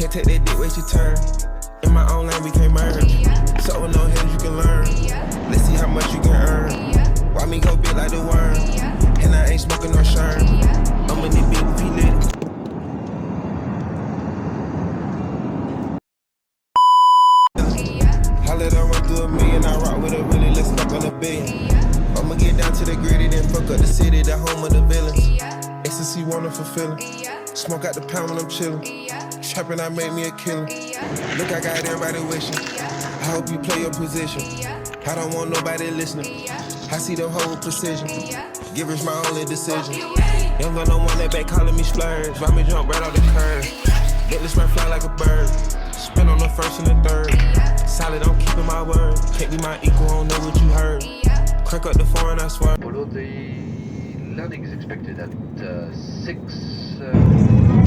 Can't take that dick, wait your turn. In my own lane, we can't merge. So with no hands, you can learn. Let's see how much you can earn. Why me go big like the worm? And I ain't smoking no sherm. I'm in the big if he lit. I let her run through a million. I rock with her really, let's fuck on a billion. I'ma get down to the gritty, then fuck up the city, the home of the villains. Ecstasy, wonderful feeling. Smoke out the pound when I'm chillin'. Trappin', I made me a killer. Look, I got everybody wishing. I hope you play your position. I don't want nobody listening. I see the whole precision. Giver's my only decision. Young gun don't want that back calling me splurge. Why me jump right off the curb? Let this man fly like a bird. Spin on the first and the third. Solid, I'm keeping my word. Can't be my equal, I don't know what you heard. Crank up the foreign, I swear. Polo, the landing is expected at 6.